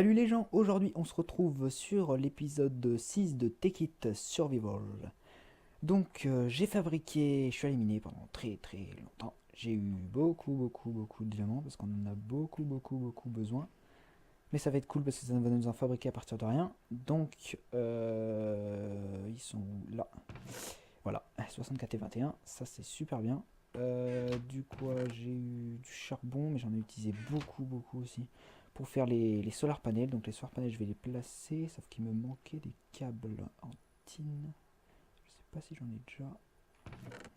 Salut les gens, aujourd'hui on se retrouve sur l'épisode 6 de Take It Survival. Donc j'ai fabriqué, je suis éliminé pendant très longtemps. J'ai eu beaucoup de diamants parce qu'on en a beaucoup besoin. Mais ça va être cool parce que ça va nous en fabriquer à partir de rien. Donc ils sont là. Voilà, 64 et 21, ça c'est super bien. Du coup j'ai eu du charbon mais j'en ai utilisé beaucoup aussi pour faire les solar panels. Donc les solar panels je vais les placer, sauf qu'il me manquait des câbles en tin. Je sais pas si j'en ai déjà.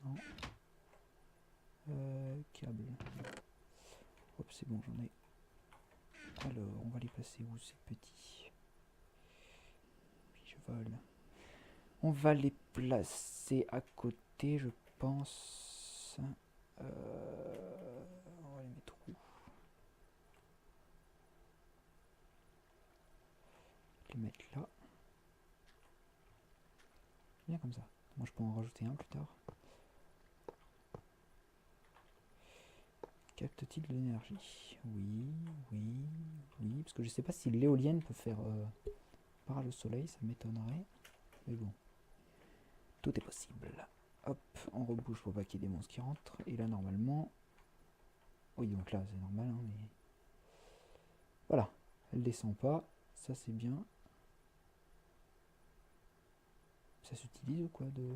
Non. Câbles. Hop, c'est bon, j'en ai. Alors, on va les placer où ces petits? Puis je vole. On va les placer à côté, je pense. On va les mettre où? Les mettre là. Bien comme ça. Moi je peux en rajouter un plus tard. Capte-t-il de l'énergie? Oui. Parce que je sais pas si l'éolienne peut faire par le soleil, ça m'étonnerait. Mais bon, tout est possible. Hop, on rebouge pour pas qu'il y ait des monstres qui rentrent. Et là normalement... Oui, donc là c'est normal, hein, mais... Voilà, elle descend pas. Ça c'est bien. Ça s'utilise ou quoi de...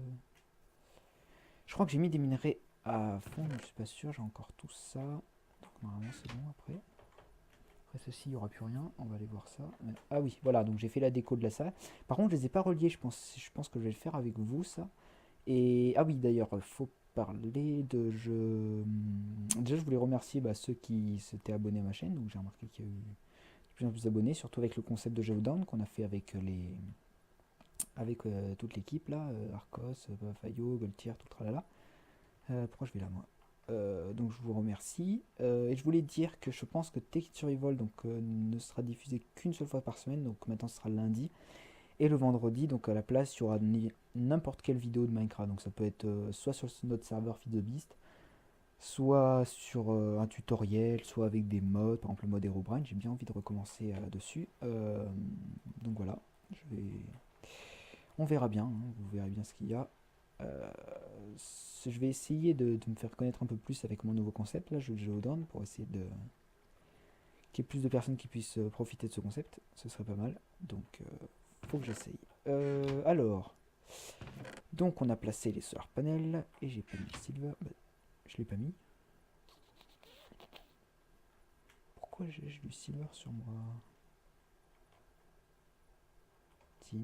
Je crois que j'ai mis des minerais à fond, mais je suis pas sûr, j'ai encore tout ça. Donc normalement c'est bon après. Après ceci, il n'y aura plus rien, on va aller voir ça. Ah oui, voilà, donc j'ai fait la déco de la salle. Par contre, je les ai pas reliés, je pense que je vais le faire avec vous, ça. Et ah oui, d'ailleurs, il faut parler de... Déjà, je voulais remercier ceux qui s'étaient abonnés à ma chaîne. Donc j'ai remarqué qu'il y a eu de plus en plus d'abonnés, surtout avec le concept de Geodown qu'on a fait avec toute l'équipe là, Arcos, Fayo, Goltier, tout tralala. Pourquoi je vais là moi? Donc je vous remercie. Et je voulais dire que je pense que Take It Survival ne sera diffusé qu'une seule fois par semaine, donc maintenant ce sera le lundi. Et le vendredi, donc à la place, il y aura n'importe quelle vidéo de Minecraft. Donc ça peut être soit sur notre serveur FeedTheBeast, soit sur un tutoriel, soit avec des mods, par exemple le mode Herobrine. J'ai bien envie de recommencer dessus. Donc voilà, on verra bien, hein, vous verrez bien ce qu'il y a. Euh, je vais essayer de me faire connaître un peu plus avec mon nouveau concept, là, jeu de Geodown, pour essayer de qu'il y ait plus de personnes qui puissent profiter de ce concept. Ce serait pas mal. Donc, faut que j'essaye. Alors, donc on a placé les solar panels et j'ai pas mis le silver. Je l'ai pas mis. Pourquoi j'ai du silver sur moi? Tin.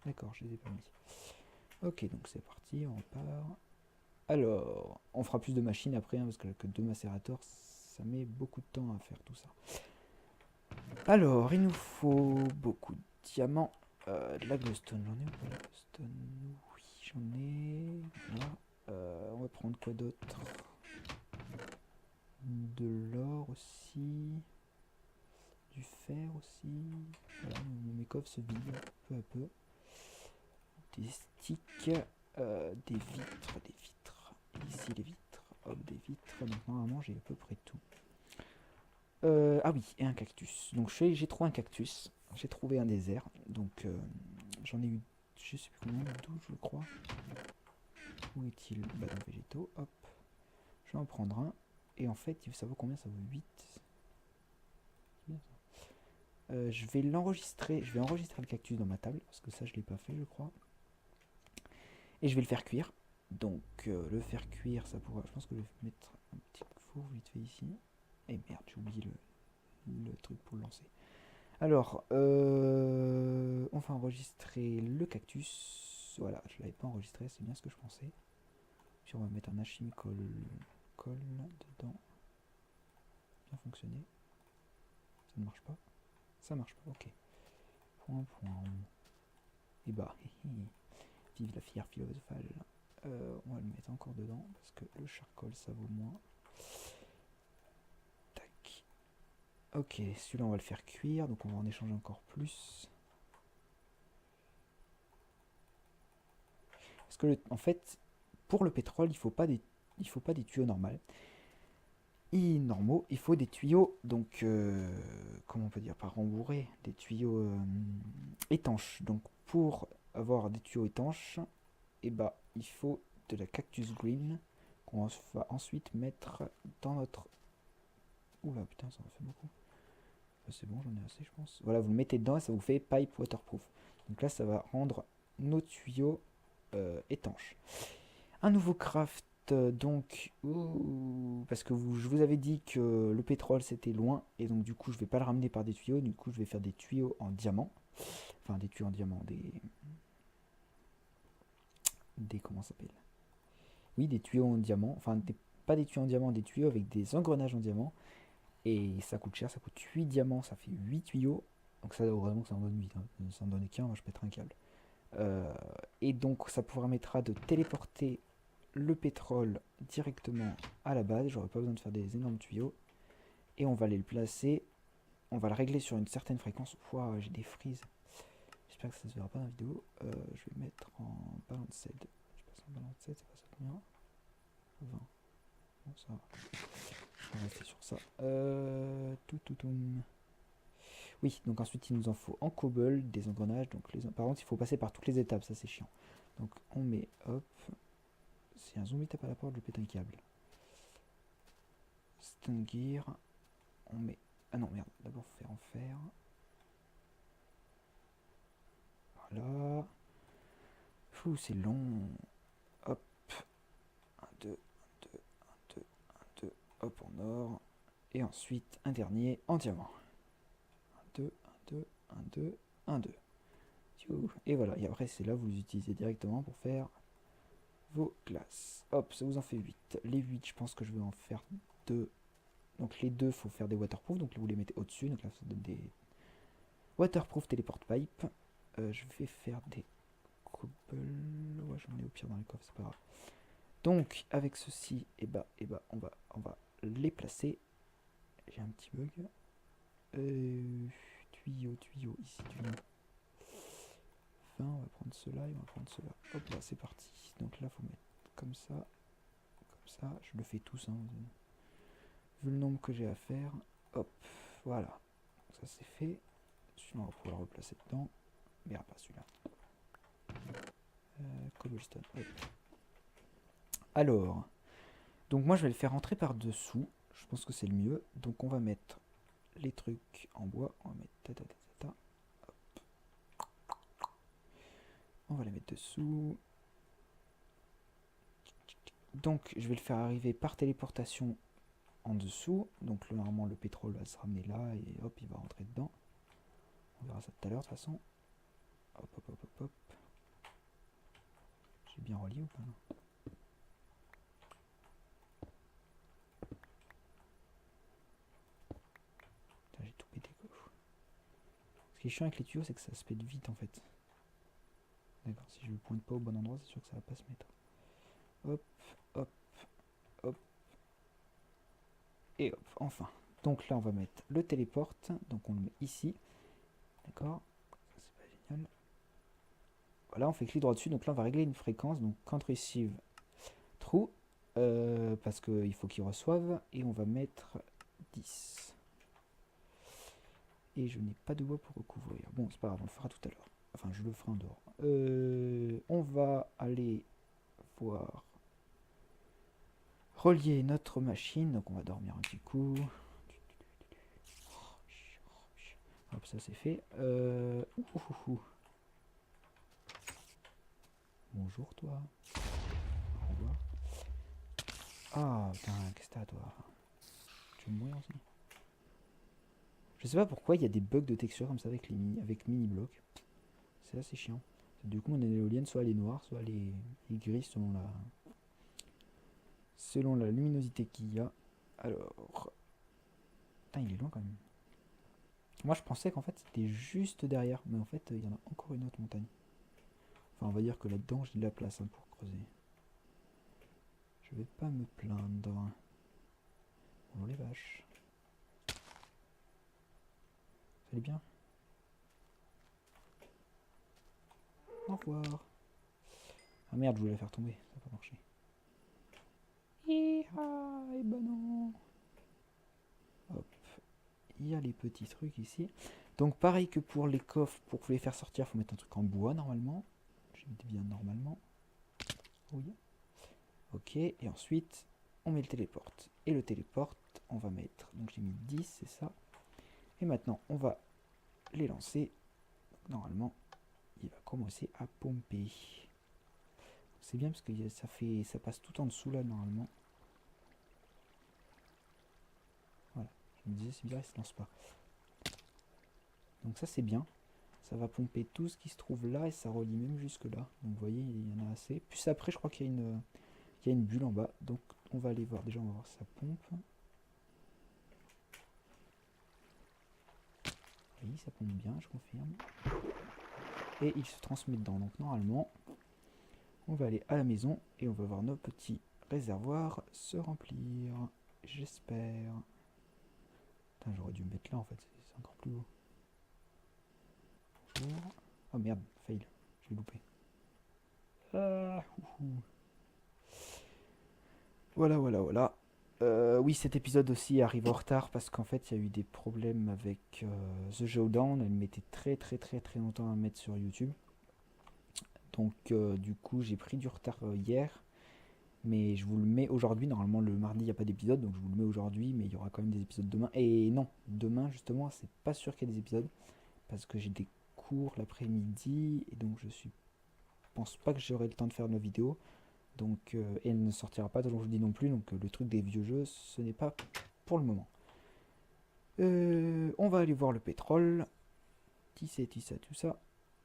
D'accord, je les ai pas mis. Ok, donc c'est parti, on repart. Alors, on fera plus de machines après, hein, parce que deux macérateurs, ça met beaucoup de temps à faire tout ça. Alors, il nous faut beaucoup de diamants. De la glowstone, j'en ai ou pas la glowstone? Oui, j'en ai. Voilà. On va prendre quoi d'autre? De l'or aussi. Du fer aussi. Voilà, mes coffres se vident peu à peu. Des sticks. Des vitres. Ici les vitres. Hop, des vitres. Donc normalement j'ai à peu près tout. Ah oui, et un cactus. Donc j'ai trouvé un cactus. J'ai trouvé un désert. Donc j'en ai eu, je sais plus combien, 12 je crois. Où est-il? Dans végétaux. Hop. Je vais en prendre un. Et en fait, ça vaut combien? Ça vaut 8. Je vais l'enregistrer. Je vais enregistrer le cactus dans ma table. Parce que ça, je l'ai pas fait, je crois. Et je vais le faire cuire. Donc le faire cuire, ça pourra. Je pense que je vais mettre un petit four vite fait ici. Et merde, j'ai oublié le truc pour le lancer. Alors, on va enregistrer le cactus. Voilà, je l'avais pas enregistré, c'est bien ce que je pensais. Puis on va mettre un alchimical colle dedans. Bien fonctionné. Ça ne marche pas. Ça marche pas, ok. Point. Et bah, vive la fière philosophale. On va le mettre encore dedans parce que le charcoal ça vaut moins. Tac. Ok, celui-là on va le faire cuire, donc on va en échanger encore plus. Parce que en fait, pour le pétrole, il faut pas des tuyaux normaux. normaux, il faut des tuyaux, donc, comment on peut dire, pas rembourrés, des tuyaux étanches. Donc, pour avoir des tuyaux étanches, et bah, il faut de la cactus green qu'on va ensuite mettre dans notre... Oula, putain, ça en fait beaucoup. Bah, c'est bon, j'en ai assez, je pense. Voilà, vous le mettez dedans et ça vous fait pipe waterproof. Donc là, ça va rendre nos tuyaux étanches. Un nouveau craft, donc, parce que je vous avais dit que le pétrole c'était loin, et donc du coup je vais pas le ramener par des tuyaux, du coup je vais faire des tuyaux en diamant, enfin des tuyaux en diamant, des comment ça s'appelle? Oui, des tuyaux en diamant, enfin pas des tuyaux en diamant, des tuyaux avec des engrenages en diamant, et ça coûte cher, ça coûte 8 diamants, ça fait 8 tuyaux, donc ça heureusement que ça en donne 8, hein. Ça en donne qu'un, moi je pèterai un câble. Et donc ça permettra de téléporter le pétrole directement à la base, j'aurais pas besoin de faire des énormes tuyaux, et on va aller le placer, on va le régler sur une certaine fréquence. Ouah, j'ai des frises, j'espère que ça se verra pas dans la vidéo. Je vais mettre en balanced, je passe en balanced, ça passe à combien? 20, bon ça va, on va rester sur ça. Oui, donc ensuite il nous en faut en cobble, des engrenages, donc par contre il faut passer par toutes les étapes, ça c'est chiant. Donc on met, hop, si un zombie tape à la porte, je pète un câble. Stun gear, on met... Ah non, merde, d'abord faire en fer. Voilà. Fou, c'est long. Hop, un 2 un 2 un 2 un 2 hop en or. Et ensuite un dernier en diamant. Un 2 un 2 un 2 un 2. Et voilà, et après c'est là vous les utilisez directement pour faire vos classes. Hop, ça vous en fait 8. Les 8, je pense que je vais en faire 2. Donc les deux, faut faire des waterproof, donc vous les mettez au-dessus. Donc là, ça donne des waterproof teleport pipe. Je vais faire des cobble. Ouais, j'en ai au pire dans les coffres, c'est pas grave. Donc avec ceci, on va les placer. J'ai un petit bug. Tuyau, ici, tuyau. 20, on va prendre cela et on va prendre cela. Hop là, c'est parti. Donc là, faut mettre comme ça. Je le fais tous, hein. Vu le nombre que j'ai à faire. Hop, voilà. Donc ça c'est fait. Celui-là, on va pouvoir le replacer dedans. Merde, pas celui-là. Cobblestone, hop. Alors, donc moi je vais le faire rentrer par dessous. Je pense que c'est le mieux. Donc on va mettre les trucs en bois. On va mettre on va les mettre dessous. Donc je vais le faire arriver par téléportation en dessous. Donc normalement le pétrole va se ramener là et hop, il va rentrer dedans. On verra ça tout à l'heure de toute façon. Hop, hop, hop, hop, hop. J'ai bien relié ou pas? Putain, j'ai tout pété quoi. Ce qui est chiant avec les tuyaux, c'est que ça se pète vite en fait. D'accord, si je le pointe pas au bon endroit, c'est sûr que ça va pas se mettre. Hop, hop, hop. Et hop, enfin. Donc là, on va mettre le téléporte. Donc on le met ici. D'accord. Ça, c'est pas génial. Voilà, on fait clic droit dessus. Donc là, on va régler une fréquence. Donc quand receive true. Parce qu'il faut qu'il reçoive. Et on va mettre 10. Et je n'ai pas de bois pour recouvrir. Bon, c'est pas grave, on le fera tout à l'heure. Enfin, je le ferai en dehors. On va aller voir relier notre machine. Donc on va dormir un petit coup. Hop, ça c'est fait. Bonjour toi. Au revoir. Ah putain, qu'est-ce que t'as toi? Tu veux mourir aussi? Je sais pas pourquoi il y a des bugs de texture comme ça avec mini blocs. C'est assez chiant. Du coup mon éolienne soit elle est noire, soit elle est grise selon la luminosité qu'il y a. Alors. Putain, il est loin quand même. Moi je pensais qu'en fait c'était juste derrière, mais en fait il y en a encore une autre montagne. Enfin on va dire que là-dedans j'ai de la place hein, pour creuser. Je vais pas me plaindre. Bonjour les vaches. Ça allait bien? Au revoir. Ah merde, je voulais la faire tomber, ça n'a pas marché. Et bah non. il y a les petits trucs ici. Donc pareil que pour les coffres, pour les faire sortir, il faut mettre un truc en bois normalement. Je mets bien normalement. Oui. Ok, et ensuite on met le téléporte. Et le téléporte, on va mettre, donc j'ai mis 10, c'est ça. Et maintenant on va les lancer. Normalement, il va commencer à pomper. C'est bien parce que ça passe tout en dessous là normalement. Voilà, je me disais c'est bizarre, il se lance pas. Donc ça c'est bien. Ça va pomper tout ce qui se trouve là et ça relie même jusque là. Donc vous voyez, il y en a assez. Puis après, je crois qu'il y a une bulle en bas. Donc on va aller voir. Déjà, on va voir si ça pompe. Oui, ça pompe bien, je confirme. Et il se transmet dedans. Donc normalement, on va aller à la maison et on va voir nos petits réservoirs se remplir. J'espère. J'aurais dû me mettre là en fait, c'est encore plus beau. Oh merde, fail, j'ai loupé. Ah, voilà, voilà, voilà. Oui, cet épisode aussi arrive en retard parce qu'en fait, il y a eu des problèmes avec The Showdown. Elle mettait très, très, très, très longtemps à mettre sur YouTube. Donc, du coup, j'ai pris du retard hier. Mais je vous le mets aujourd'hui. Normalement, le mardi, il n'y a pas d'épisode. Donc, je vous le mets aujourd'hui. Mais il y aura quand même des épisodes demain. Et non, demain, justement, c'est pas sûr qu'il y ait des épisodes. Parce que j'ai des cours l'après-midi. Et donc, je pense pas que j'aurai le temps de faire nos vidéos. Donc, et elle ne sortira pas aujourd'hui non plus. Donc, le truc des vieux jeux, ce n'est pas pour le moment. On va aller voir le pétrole. Tisser, tisser, tout ça.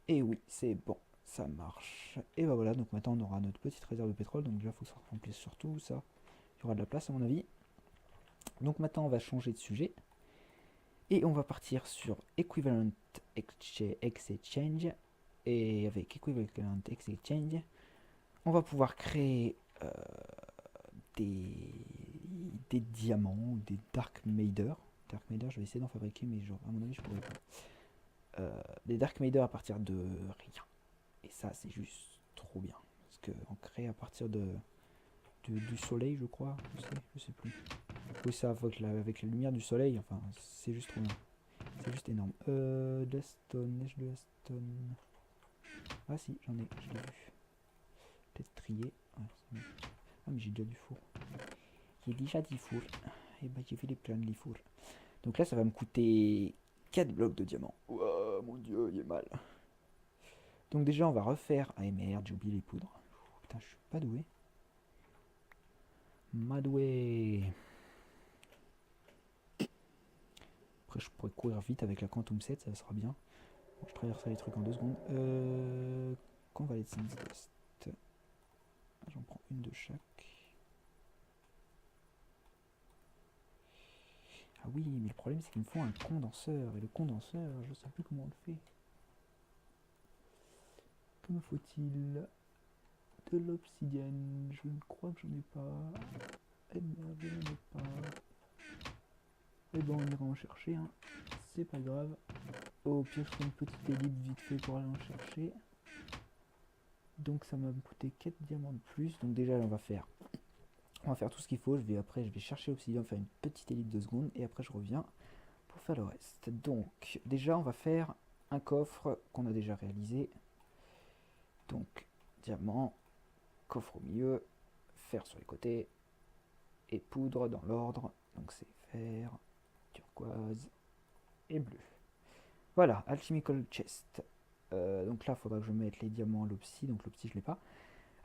Et oui, c'est bon, ça marche. Et bah voilà, donc maintenant on aura notre petite réserve de pétrole. Donc déjà, il faut que ça remplisse sur tout ça. Il y aura de la place à mon avis. Donc maintenant, on va changer de sujet. Et on va partir sur Equivalent Exchange. Et avec Equivalent Exchange, on va pouvoir créer des diamants ou des Dark Matter. Dark Matter, je vais essayer d'en fabriquer, mais genre, à mon avis, je pourrais pas. Des Dark Matter à partir de rien. Et ça, c'est juste trop bien. Parce qu'on crée à partir du soleil, je crois. Je sais plus. Oui, ça, avec la lumière du soleil, enfin, c'est juste trop bien. C'est juste énorme. De la stone, neige de la stone. Ah si, j'en ai, je l'ai vu. Peut-être trier. Ouais, ah, mais j'ai déjà du four. J'ai déjà du four. Et bah, j'ai fait les plans de four. Donc là, ça va me coûter 4 blocs de diamant. Ouah, mon dieu, il est mal. Donc déjà, on va refaire... Ah merde, j'ai oublié les poudres. Putain, je suis pas doué. Madoué. Après, je pourrais courir vite avec la Quantum 7, ça sera bien. Bon, je traverserai les trucs en 2 secondes. Convalescence Dust. J'en prends une de chaque. Ah oui, mais le problème, c'est qu'il me faut un condenseur. Et le condenseur, je sais plus comment on le fait. Que me faut-il? De l'obsidienne. Je ne crois que j'en ai pas. Eh merde, je n'en ai pas. Et ben, on ira en chercher, hein. C'est pas grave. Au pire, je fais une petite élite vite fait pour aller en chercher. Donc ça m'a coûté 4 diamants de plus. Donc déjà, on va faire tout ce qu'il faut. Après, je vais chercher l'obsidian, faire une petite élite de secondes. Et après, je reviens pour faire le reste. Donc déjà, on va faire un coffre qu'on a déjà réalisé. Donc, diamant, coffre au milieu, fer sur les côtés. Et poudre dans l'ordre. Donc c'est fer, turquoise et bleu. Voilà, Alchemical Chest. Donc là, il faudra que je mette les diamants, l'opsie. Donc l'opsie, je l'ai pas.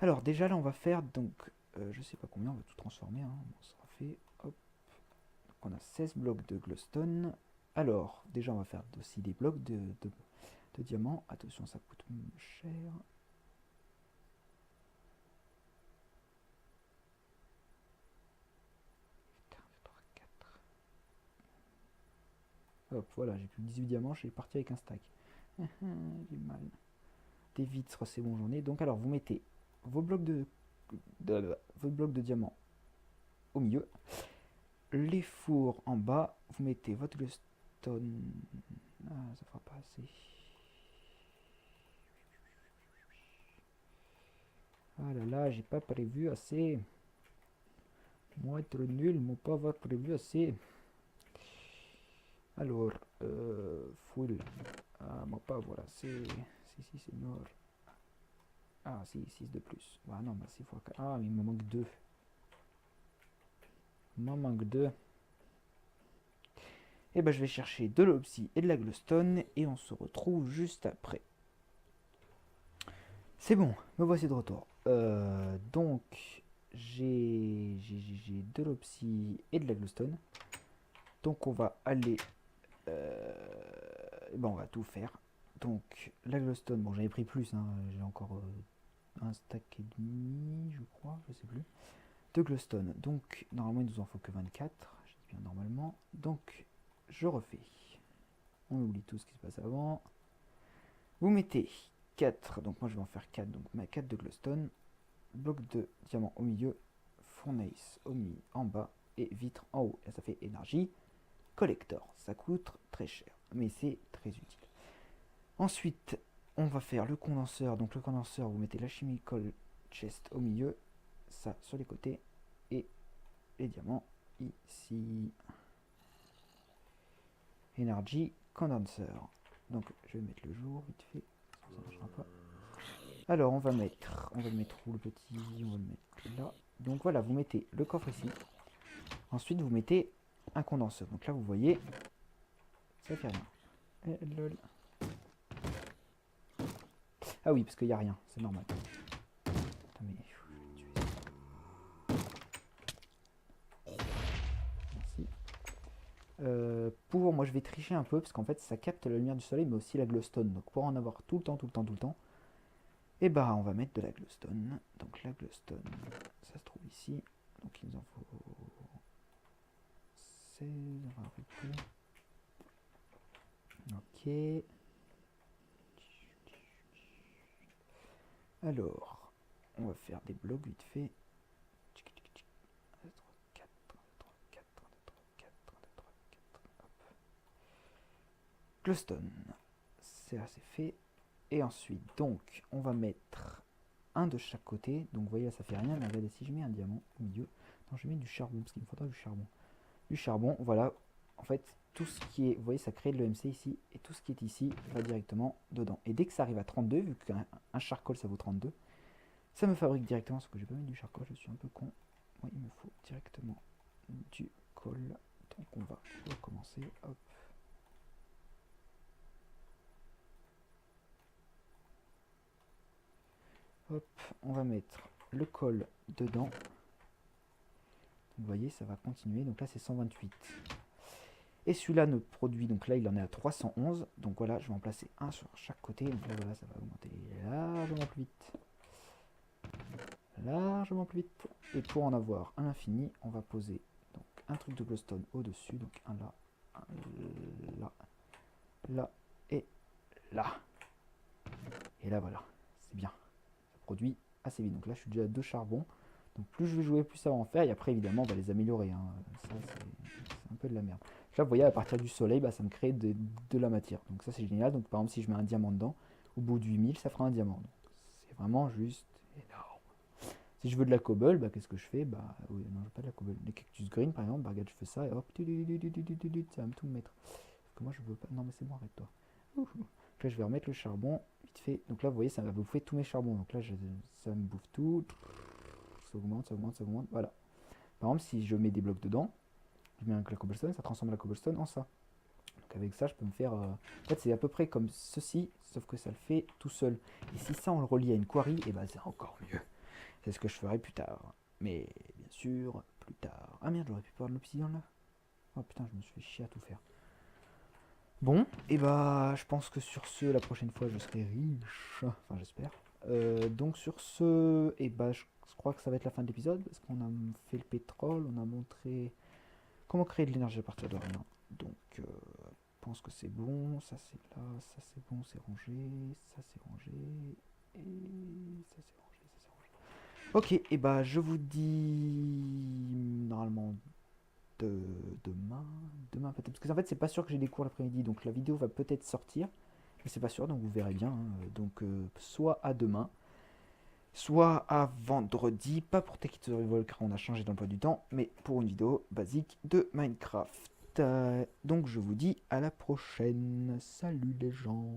Alors déjà, là, on va faire, donc, je sais pas combien, on va tout transformer. Hein. Bon, ça sera fait. Hop. Donc on a 16 blocs de glowstone. Alors, déjà, on va faire aussi des blocs de diamants. Attention, ça coûte cher. Hop, voilà, j'ai plus 18 diamants, je suis parti avec un stack. J'ai mal. Des vitres, c'est bon, j'en ai. Donc alors, vous mettez vos blocs vos blocs de diamants au milieu. Les fours en bas. Vous mettez votre glowstone. Ah, ça fera pas assez. Ah là là, j'ai pas prévu assez. Moi être nul, mon pas avoir prévu assez. Alors, full. Ah, moi pas, voilà, c'est... Si, senior. Ah, si, 6 de plus. Ah non, bah 6 fois 4. Ah, mais il me manque 2. Il m'en manque 2. Et bah je vais chercher de l'obsi et de la glowstone et on se retrouve juste après. C'est bon, me voici de retour. Donc, j'ai de l'obsi et de la glowstone. Donc on va aller... on va tout faire. Donc, la glowstone, bon j'avais pris plus, hein, j'ai encore un stack et demi, je crois, je sais plus. De glowstone, donc normalement il nous en faut que 24, je dis bien normalement. Donc, je refais. On oublie tout ce qui se passe avant. Vous mettez 4, donc moi je vais en faire 4, donc ma 4 de glowstone, bloc de diamant au milieu, fournace au milieu, en bas, et vitre en haut. Et ça fait énergie collector. Ça coûte très cher, mais c'est très utile. Ensuite, on va faire le condenseur. Donc le condenseur, vous mettez la chemical chest au milieu, ça sur les côtés, et les diamants ici. Energy condenser. Donc je vais mettre le jour vite fait, ça marchera pas. Alors on va le mettre où le petit? On va le mettre là. Donc voilà, vous mettez le coffre ici. Ensuite vous mettez un condenseur. Donc là vous voyez, ça fait rien. Lol. Ah oui, parce qu'il n'y a rien, c'est normal. Attends, mais... Merci. Moi je vais tricher un peu, parce qu'en fait ça capte la lumière du soleil, mais aussi la glowstone. Donc pour en avoir tout le temps, et bah on va mettre de la glowstone. Donc la glowstone, ça se trouve ici. Donc il nous en faut 16, on va arrêter. Ok. Alors, on va faire des blocs vite fait. 1, 2, 3, 4, 1, 2, 3, 4, 1, 2, 3, 4, 1, 2, 3, 4, hop. Glowstone, c'est assez fait. Et ensuite, donc, on va mettre un de chaque côté. Donc, vous voyez, là, ça fait rien. Mais regardez, si je mets un diamant au milieu. Non, je mets du charbon, parce qu'il me faudra du charbon. Du charbon, voilà. En fait, tout ce qui est... Vous voyez, ça crée de l'EMC ici. Et tout ce qui est ici va directement dedans. Et dès que ça arrive à 32, vu qu'un charcoal, ça vaut 32, ça me fabrique directement, parce que j'ai pas mis du charcoal, je suis un peu con. Moi, il me faut directement du coal. Donc, on va recommencer. Hop. Hop, on va mettre le col dedans. Vous voyez, ça va continuer. Donc là, c'est 128. Et celui-là ne produit, donc là, il en est à 311. Donc voilà, je vais en placer un sur chaque côté. Donc là, voilà, ça va augmenter largement plus vite. Largement plus vite. Et pour en avoir un infini, on va poser donc un truc de glowstone au-dessus. Donc un là, un là, là et là. Et là, voilà, c'est bien. Ça produit assez vite. Donc là, je suis déjà à 2 charbons. Donc plus je vais jouer, plus ça va en faire. Et après, évidemment, on va les améliorer. Hein. Ça, c'est un peu de la merde. Là, vous voyez, à partir du soleil, bah, ça me crée de la matière. Donc ça, c'est génial. Donc par exemple, si je mets un diamant dedans, au bout de 8000, ça fera un diamant. C'est vraiment juste énorme. Si je veux de la cobble, bah, qu'est-ce que je fais? Bah oui, non, je veux pas de la cobble. Les cactus green, par exemple, bah, regarde, je fais ça et hop, ça va me tout mettre. Parce que moi, je veux pas. Non, mais c'est bon, arrête-toi. Là, je vais remettre le charbon vite fait. Donc là, vous voyez, ça va bouffer tous mes charbons. Donc là, ça me bouffe tout. Ça augmente, ça augmente, ça augmente. Voilà. Par exemple, si je mets des blocs dedans, je mets un cobblestone, ça transforme la cobblestone en ça. Donc avec ça, je peux me faire... En fait, c'est à peu près comme ceci, sauf que ça le fait tout seul. Et si ça, on le relie à une quarry, et ben c'est encore mieux. C'est ce que je ferai plus tard. Mais bien sûr, plus tard. Ah merde, j'aurais pu avoir de l'obsidian là. Oh putain, je me suis fait chier à tout faire. Bon, et bah je pense que sur ce, la prochaine fois, je serai riche. Enfin, j'espère. Donc sur ce, et bah je crois que ça va être la fin de l'épisode, parce qu'on a fait le pétrole, on a montré comment créer de l'énergie à partir de rien. Donc, je pense que c'est bon, ça c'est là, ça c'est bon, c'est rangé, ça c'est rangé, et ça c'est rangé, ça c'est rangé. Ok, et bah je vous dis normalement de demain peut-être, parce que en fait c'est pas sûr que j'ai des cours l'après-midi, donc la vidéo va peut-être sortir, mais c'est pas sûr, donc vous verrez bien. Hein. Donc soit à demain, soit à vendredi, pas pour Tech Survival car on a changé d'emploi du temps, mais pour une vidéo basique de Minecraft. Donc je vous dis à la prochaine. Salut les gens.